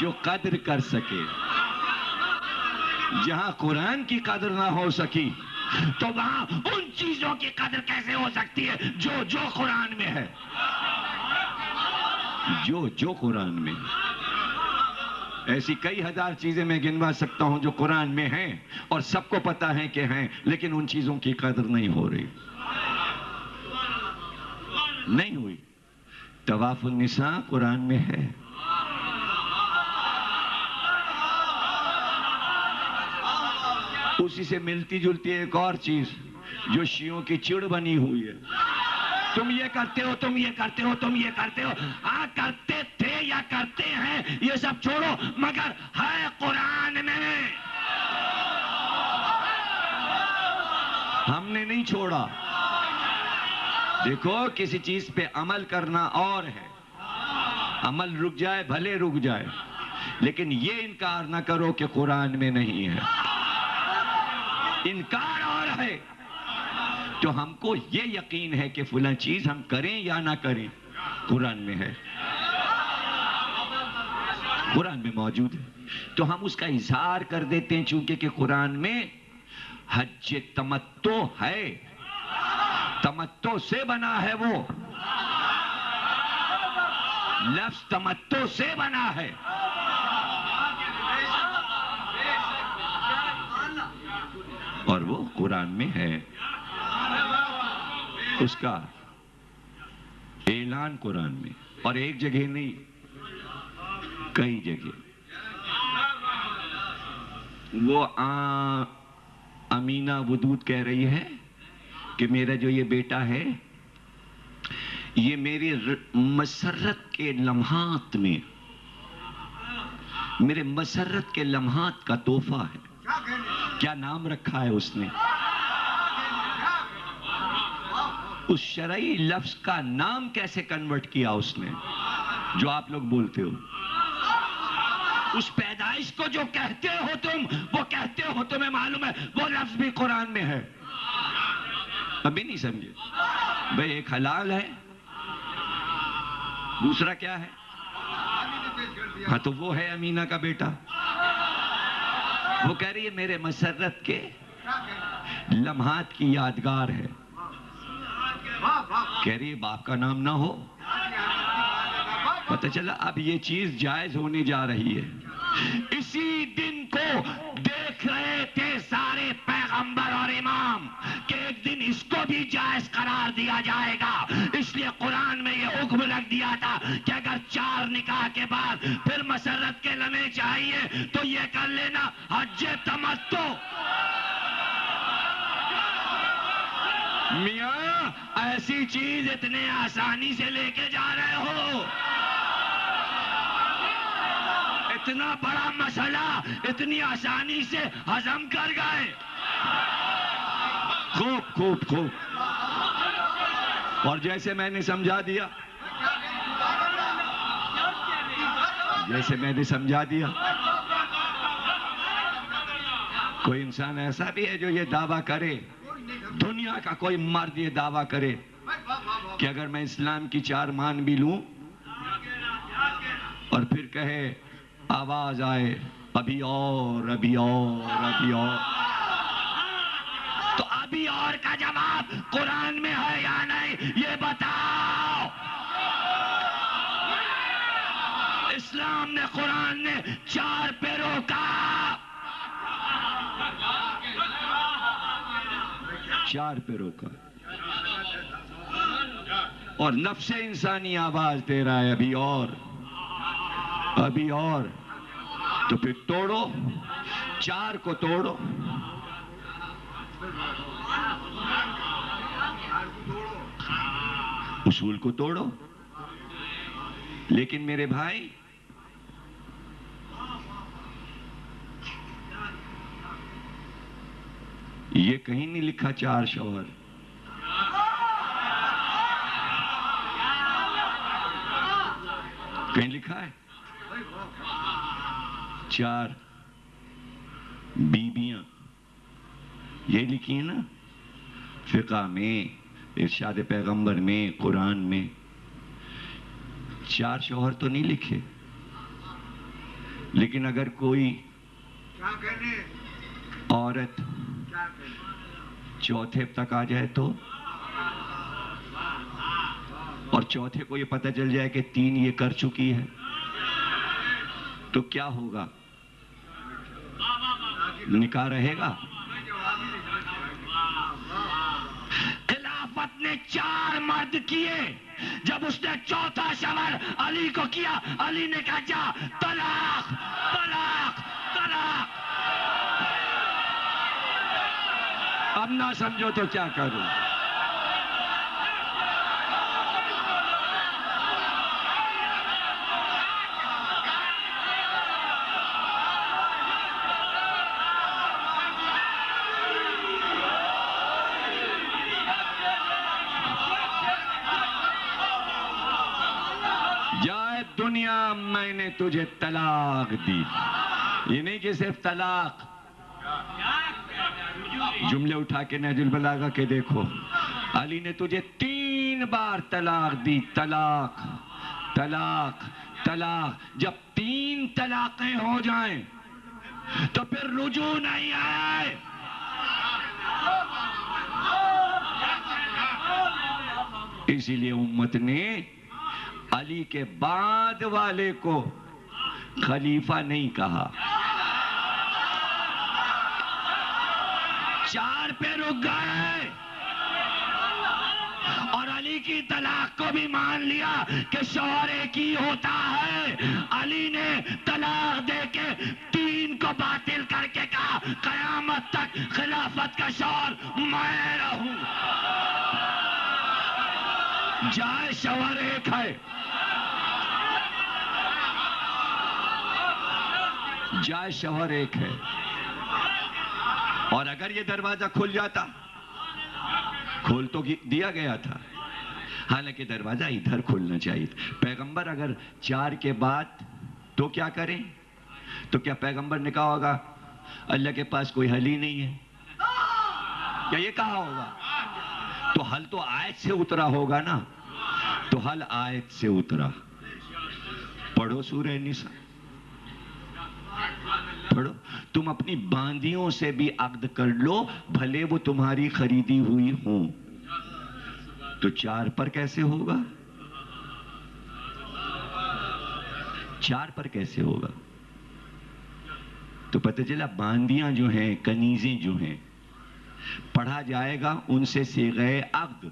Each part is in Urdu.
جو قدر کر سکے. جہاں قرآن کی قدر نہ ہو سکی تو وہاں ان چیزوں کی قدر کیسے ہو سکتی ہے جو قرآن میں ہے. جو قرآن میں ہے. ایسی کئی ہزار چیزیں میں گنوا سکتا ہوں جو قرآن میں ہیں اور سب کو پتا ہے کہ ہیں، لیکن ان چیزوں کی قدر نہیں ہو رہی، نہیں ہوئی. طواف النساء قرآن میں ہے. اسی سے ملتی جلتی ایک اور چیز جو شیعوں کی چڑ بنی ہوئی ہے. تم یہ کرتے ہو، تم یہ کرتے ہو، تم یہ کرتے ہو. ہاں کرتے تھے یا کرتے ہیں، یہ سب چھوڑو، مگر ہے قرآن میں. ہم نے نہیں چھوڑا. دیکھو کسی چیز پہ عمل کرنا اور ہے، عمل رک جائے بھلے رک جائے، لیکن یہ انکار نہ کرو کہ قرآن میں نہیں ہے. انکار اور ہے. تو ہم کو یہ یقین ہے کہ فلاں چیز ہم کریں یا نہ کریں قرآن میں ہے، قرآن میں موجود ہے. تو ہم اس کا اظہار کر دیتے ہیں چونکہ کہ قرآن میں حج تمتع ہے، تمتع سے بنا ہے. وہ لفظ تمتع سے بنا ہے. اور وہ قرآن میں ہے. اس کا اعلان قرآن میں، اور ایک جگہ نہیں، کئی جگہ. وہ امینہ ودود کہہ رہی ہے کہ میرا جو یہ بیٹا ہے یہ میری مسرت کے لمحات میں، میرے مسرت کے لمحات کا تحفہ ہے. کیا نام رکھا ہے اس نے؟ اس شرعی لفظ کا نام کیسے کنورٹ کیا اس نے جو آپ لوگ بولتے ہو؟ اس پیدائش کو جو کہتے ہو تم، وہ کہتے ہو تمہیں معلوم ہے وہ لفظ بھی قرآن میں ہے. ابھی نہیں سمجھے بھئی؟ ایک حلال ہے، دوسرا کیا ہے؟ ہاں تو وہ ہے امینہ کا بیٹا. وہ کہہ رہی ہے میرے مسرت کے لمحات کی یادگار ہے. کہہ رہی ہے باپ کا نام نہ ہو. پتہ چلا اب یہ چیز جائز ہونے جا رہی ہے. اسی دن کو دیکھ رہے تھے سارے پیغمبر اور امام کہ ایک دن اس کو بھی جائز قرار دیا جائے گا. اس لیے قرآن میں یہ حکم رکھ دیا تھا کہ اگر 4 نکاح کے بعد پھر مسرت کے لمحے چاہیے تو یہ کر لینا حج تمتع. میاں ایسی چیز اتنے آسانی سے لے کے جا رہے ہو، اتنا بڑا مسئلہ اتنی آسانی سے ہضم کر گئے. خوب خوب خوب. اور جیسے میں نے سمجھا دیا، جیسے میں نے سمجھا دیا، کوئی انسان ایسا بھی ہے جو یہ دعویٰ کرے، دنیا کا کوئی مرد یہ دعویٰ کرے کہ اگر میں اسلام کی 4 مان بھی لوں اور پھر کہے آواز آئے ابھی اور ابھی اور ابھی اور، تو ابھی اور کا جواب قرآن میں ہے یا نہیں یہ بتاؤ. اسلام نے، قرآن نے 4 پہ روکا، 4 پہ روکا. اور نفس انسانی آواز دے رہا ہے ابھی اور ابھی اور. تو پھر توڑو، 4 کو توڑو. اصول کو توڑو. لیکن میرے بھائی یہ کہیں نہیں لکھا 4 شوہر. کہیں لکھا ہے 4 بیویاں؟ یہ لکھی ہے نا فقہ میں، ارشاد پیغمبر میں، قرآن میں. 4 شوہر تو نہیں لکھے. لیکن اگر کوئی عورت چوتھے تک آ جائے تو، اور چوتھے کو یہ پتہ چل جائے کہ 3 یہ کر چکی ہے، تو کیا ہوگا؟ نکاح رہے گا؟ خلافت نے 4 مرد کیے، جب اس نے چوتھا شوہر علی کو کیا، علی نے کہا جا طلاق طلاق طلاق۔ اب نہ سمجھو تو کیا کروں؟ جائے دنیا میں نے تجھے طلاق دی، یہ نہیں کہ صرف طلاق، جملے اٹھا کے نہج البلاغہ کے دیکھو، علی نے تجھے 3 بار طلاق دی، طلاق طلاق طلاق۔ جب 3 طلاقیں ہو جائیں تو پھر رجوع نہیں آئے۔ اسی لیے امت نے علی کے بعد والے کو خلیفہ نہیں کہا، 4 پہ رک گئے، اور علی کی طلاق کو بھی مان لیا کہ شوہر ایک ہی ہوتا ہے۔ علی نے طلاق دے کے 3 کو باطل کر کے کہا قیامت تک خلافت کا شوہر میں رہوں۔ جائے شوہر ایک ہے، جائے شوہر ایک ہے، اور اگر یہ دروازہ کھل جاتا، کھول تو دیا گیا تھا، حالانکہ دروازہ ادھر کھلنا چاہیے تھا۔ پیغمبر اگر 4 کے بعد تو کیا کریں؟ تو کیا پیغمبر نے کہا ہوگا اللہ کے پاس کوئی حل ہی نہیں ہے؟ کیا یہ کہا ہوگا؟ تو حل تو آیت سے اترا ہوگا نا، تو حل آیت سے اترا۔ پڑھو سورہ نساء، پڑھو۔ تم اپنی باندیوں سے بھی عقد کر لو، بھلے وہ تمہاری خریدی ہوئی ہوں، تو 4 پر کیسے ہوگا؟ 4 پر کیسے ہوگا؟ تو پتہ چلا باندیاں جو ہیں، کنیزیں جو ہیں، پڑھا جائے گا ان سے صیغہ عقد،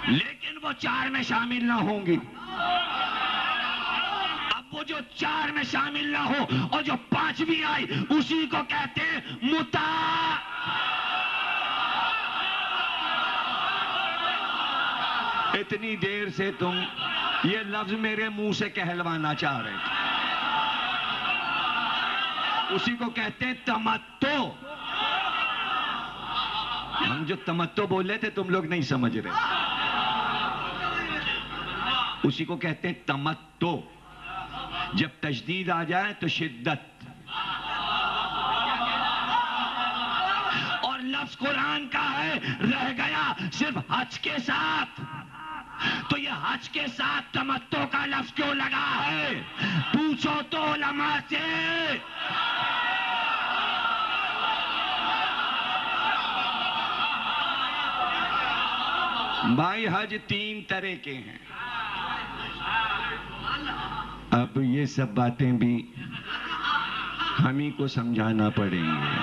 لیکن وہ 4 میں شامل نہ ہوں گی۔ اب وہ جو 4 میں شامل نہ ہو اور جو 5ویں آئی، اسی کو کہتے ہیں متاع۔ اتنی دیر سے تم یہ لفظ میرے منہ سے کہلوانا چاہ رہے تھے، اسی کو کہتے ہیں تمتع۔ ہم جو تمتع بول رہے تھے تم لوگ نہیں سمجھ رہے، اسی کو کہتے ہیں تمتع۔ جب تشدید آ جائے تو شدت، اور لفظ قرآن کا ہے، رہ گیا صرف حج کے ساتھ، تو یہ حج کے ساتھ تمتع کا لفظ کیوں لگا ہے؟ پوچھو تو علماء سے۔ بھائی حج 3 طرح کے ہیں، اب یہ سب باتیں بھی ہم ہی کو سمجھانا پڑیں گے۔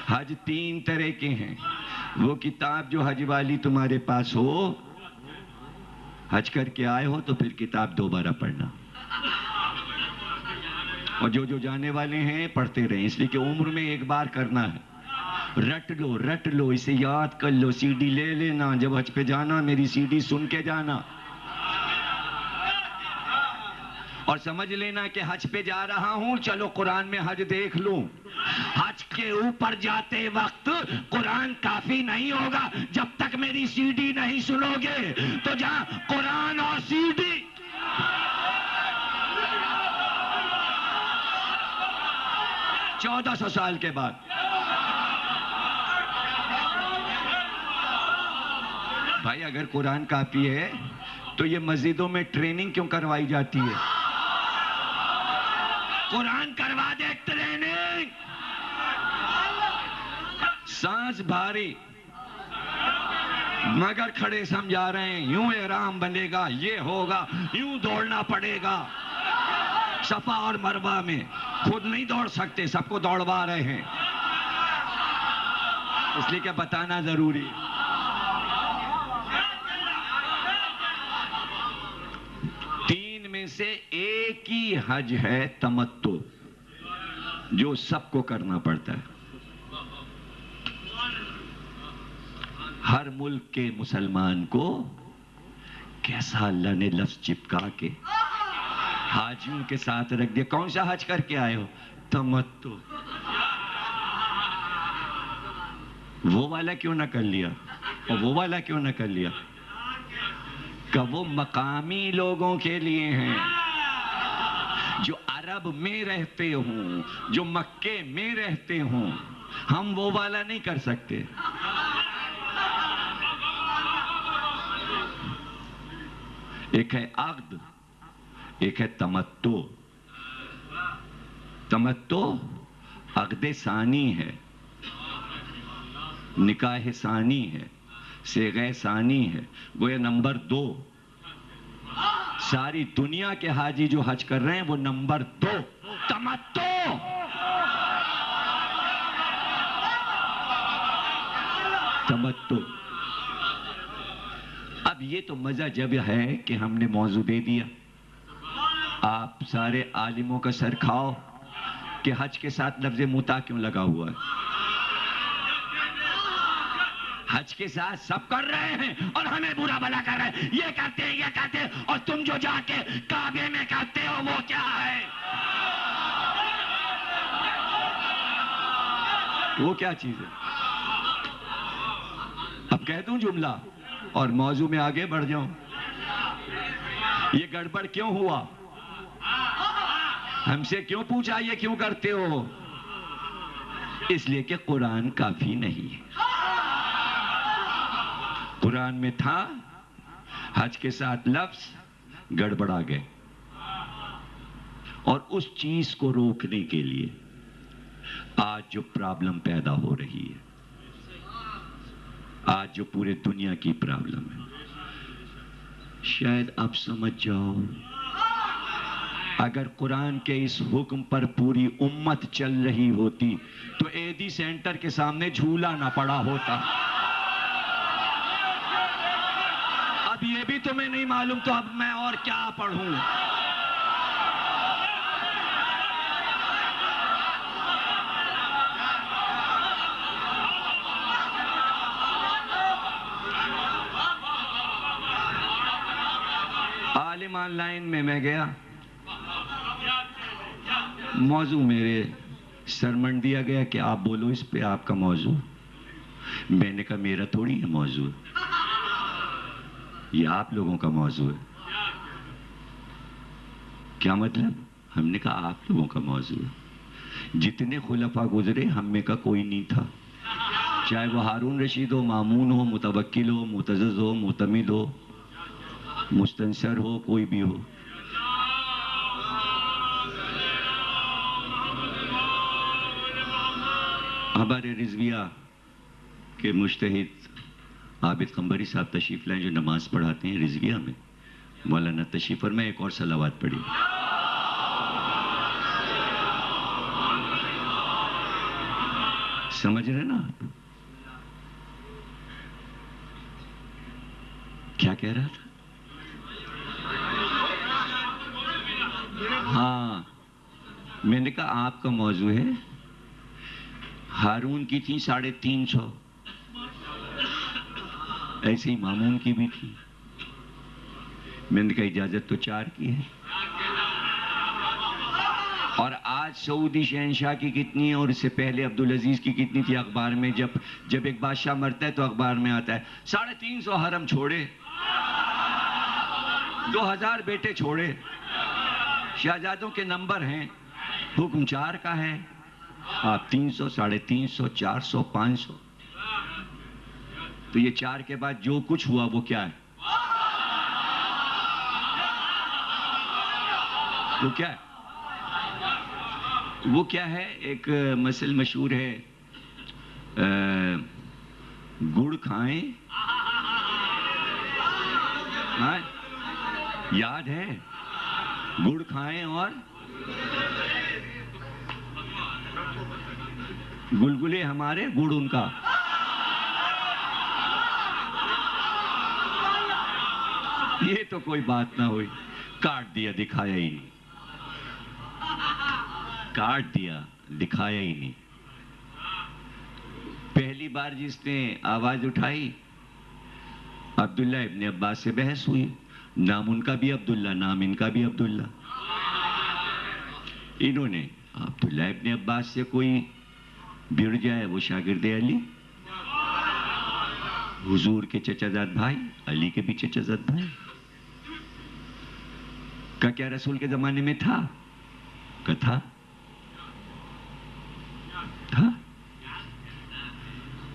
حج 3 طرح کے ہیں۔ وہ کتاب جو حج والی تمہارے پاس ہو، حج کر کے آئے ہو تو پھر کتاب دوبارہ پڑھنا، اور جو جانے والے ہیں پڑھتے رہیں، اس لیے کہ عمر میں ایک بار کرنا ہے۔ رٹ لو، اسے یاد کر لو، سی ڈی لے لینا، جب حج پہ جانا میری سی ڈی سن کے جانا، اور سمجھ لینا کہ حج پہ جا رہا ہوں، چلو قرآن میں حج دیکھ لوں۔ حج کے اوپر جاتے وقت قرآن کافی نہیں ہوگا، جب تک میری سی ڈی نہیں سنو گے، تو جہاں قرآن اور سی ڈی۔ چودہ 1400 سال کے بعد بھائی اگر قرآن کافی ہے تو یہ مسجدوں میں ٹریننگ کیوں کروائی جاتی ہے؟ قرآن کروا دے ٹریننگ. سانس بھاری مگر کھڑے سمجھا رہے ہیں یوں احرام بنے گا، یہ ہوگا، یوں دوڑنا پڑے گا. صفا اور مروہ میں خود نہیں دوڑ سکتے، سب کو دوڑوا رہے ہیں، اس لیے کہ بتانا ضروری. 3 میں سے ایک ہی حج ہے تمتع، جو سب کو کرنا پڑتا ہے. ہر ملک کے مسلمان کو کیسا اللہ نے لفظ چپکا کے حاجیوں کے ساتھ رکھ دیا. کون سا حج کر کے آئے ہو؟ تمتع. وہ والا کیوں نہ کر لیا اور وہ والا کیوں نہ کر لیا؟ کہ وہ مقامی لوگوں کے لیے ہیں جو عرب میں رہتے ہوں، جو مکے میں رہتے ہوں. ہم وہ والا نہیں کر سکتے. ایک ہے عقد، ایک ہے تمتع. تمتع عقد ثانی ہے، نکاح ثانی ہے، صیغہ ثانی ہے، گویا نمبر 2. ساری دنیا کے حاجی جو حج کر رہے ہیں وہ نمبر 2 تمتع. تمتع. اب یہ تو مزہ جب ہے کہ ہم نے موضوع دے دیا، آپ سارے عالموں کا سر کھاؤ کہ حج کے ساتھ لفظ متع کیوں لگا ہوا ہے. حج کے ساتھ سب کر رہے ہیں اور ہمیں برا بھلا کر رہے ہیں، یہ کرتے ہیں یہ کرتے ہیں، اور تم جو جا کے کعبے میں کرتے ہو وہ کیا ہے؟ وہ کیا چیز ہے؟ اب کہہ دوں جملہ اور موضوع میں آگے بڑھ جاؤں. یہ گڑبڑ کیوں ہوا؟ ہم سے کیوں پوچھا یہ کیوں کرتے ہو؟ اس لیے کہ قرآن کافی نہیں ہے. قرآن میں تھا حج کے ساتھ لفظ، گڑبڑا گئے. اور اس چیز کو روکنے کے لیے آج جو پرابلم پیدا ہو رہی ہے، آج جو پورے دنیا کی پرابلم ہے، شاید آپ سمجھ جاؤ اگر قرآن کے اس حکم پر پوری امت چل رہی ہوتی تو ایدی سینٹر کے سامنے جھولا نہ پڑا ہوتا. اب یہ بھی تمہیں نہیں معلوم تو اب میں اور کیا پڑھوں؟ عالم آن لائن میں گیا، موضوع میرے سرمن دیا گیا کہ آپ بولو اس پہ، آپ کا موضوع. میں نے کہا میرا تھوڑی ہے موضوع، یہ آپ لوگوں کا موضوع ہے. کیا مطلب؟ ہم نے کہا آپ لوگوں کا موضوع ہے. جتنے خلفاء گزرے ہم میں کا کوئی نہیں تھا، چاہے وہ ہارون رشید ہو، مامون ہو، متوکل ہو، معتزز ہو، معتمد ہو، مستنصر ہو، کوئی بھی ہو. ہمارے رضویہ کے مجتہد عابد قمبری صاحب تشریف لائیں جو نماز پڑھاتے ہیں رضویہ میں. مولانا تشریف فرمائیں، ایک اور صلوات پڑھی. سمجھ رہے نا آپ کیا کہہ رہا تھا؟ ہاں، میں نے کہا آپ کا موضوع ہے. ہارون کی تھی 350، ایسے ہی مامون کی بھی تھی. میں نے کہا اجازت تو 4 کی ہے. اور آج سعودی شہنشاہ کی کتنی ہے اور اس سے پہلے عبدالعزیز کی کتنی تھی؟ اخبار میں جب ایک بادشاہ مرتا ہے تو اخبار میں آتا ہے 350 حرم چھوڑے، 2000 بیٹے چھوڑے. شہزادوں کے نمبر ہیں، حکم 4 کا ہے. آپ 300، 350، 400، 500. تو یہ 4 کے بعد جو کچھ ہوا وہ کیا ہے؟ وہ کیا ہے؟ وہ کیا ہے، ایک مثل مشہور ہے، گڑ کھائیں، ہاں یاد ہے، گڑ کھائیں اور گلگلے ہمارے، گڑ ان کا. یہ تو کوئی بات نہ ہوئی، کاٹ دیا، دکھایا ہی نہیں، کاٹ دیا، دکھایا ہی نہیں. پہلی بار جس نے آواز اٹھائی، عبداللہ ابن عباس سے بحث ہوئی. نام ان کا بھی عبداللہ، نام ان کا بھی عبداللہ. انہوں نے عبداللہ ابن عباس سے کوئی بڑھ جائے وہ شاگرد علی، حضور کے چچا زاد بھائی، علی کے بھی چچا زاد بھائی. کا کیا رسول کے زمانے میں تھا؟ کا تھا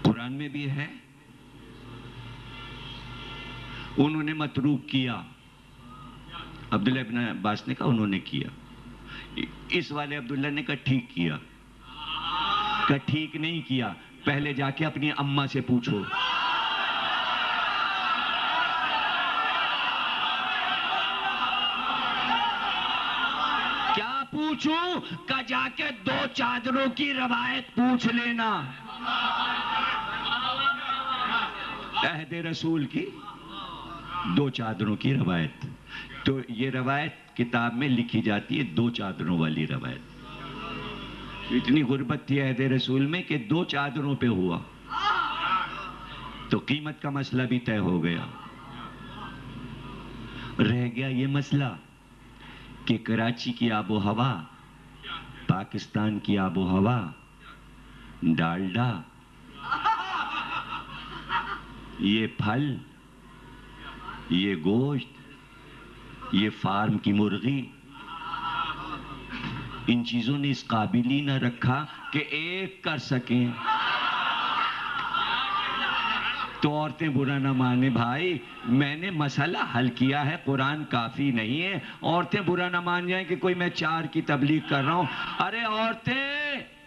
قرآن میں بھی ہے. انہوں نے متروک کیا، عبداللہ ابن عباس نے کہا انہوں نے کیا. اس والے عبداللہ نے کہا ٹھیک کیا. کہا ٹھیک نہیں کیا، پہلے جا کے اپنی اماں سے پوچھو. کیا پوچھوں؟ کہ جا کے 2 چادروں کی روایت پوچھ لینا، عہد رسول کی 2 چادروں کی روایت. تو یہ روایت کتاب میں لکھی جاتی ہے، 2 چادروں والی روایت. اتنی غربت تھی عہد رسول میں کہ 2 چادروں پہ ہوا، تو قیمت کا مسئلہ بھی طے ہو گیا. رہ گیا یہ مسئلہ کہ کراچی کی آب و ہوا، پاکستان کی آب و ہوا، ڈالڈا، یہ پھل، یہ گوشت، یہ فارم کی مرغی، ان چیزوں نے اس قابل ہی نہ رکھا کہ ایک کر سکیں. تو عورتیں برا نہ مانے بھائی، میں نے مسئلہ حل کیا ہے، قرآن کافی نہیں ہے. عورتیں برا نہ مان جائیں کہ کوئی میں 4 کی تبلیغ کر رہا ہوں. ارے عورتیں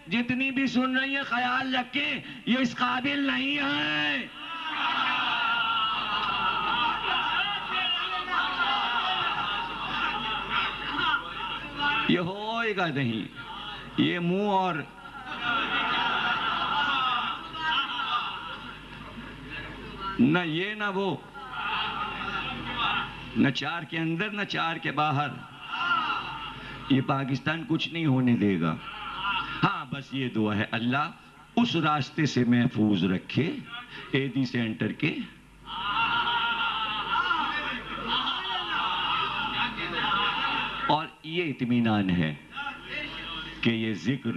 جتنی بھی سن رہی ہیں خیال رکھیں، یہ اس قابل نہیں ہے. یہ ہوئے گا نہیں، یہ منہ اور نہ یہ نہ وہ، نہ 4 کے اندر نہ 4 کے باہر. یہ پاکستان کچھ نہیں ہونے دے گا. ہاں بس یہ دعا ہے، اللہ اس راستے سے محفوظ رکھے ایدی سینٹر کے. اور یہ اطمینان ہے کہ یہ ذکر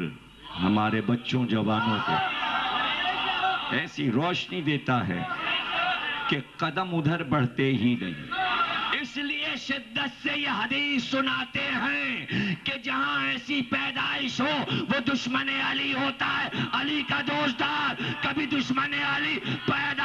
ہمارے بچوں جوانوں کو ایسی روشنی دیتا ہے کہ قدم ادھر بڑھتے ہی نہیں. اس لیے شدت سے یہ حدیث سناتے ہیں کہ جہاں ایسی پیدائش ہو وہ دشمن علی ہوتا ہے، علی کا دوستدار. کبھی دشمن علی پیدا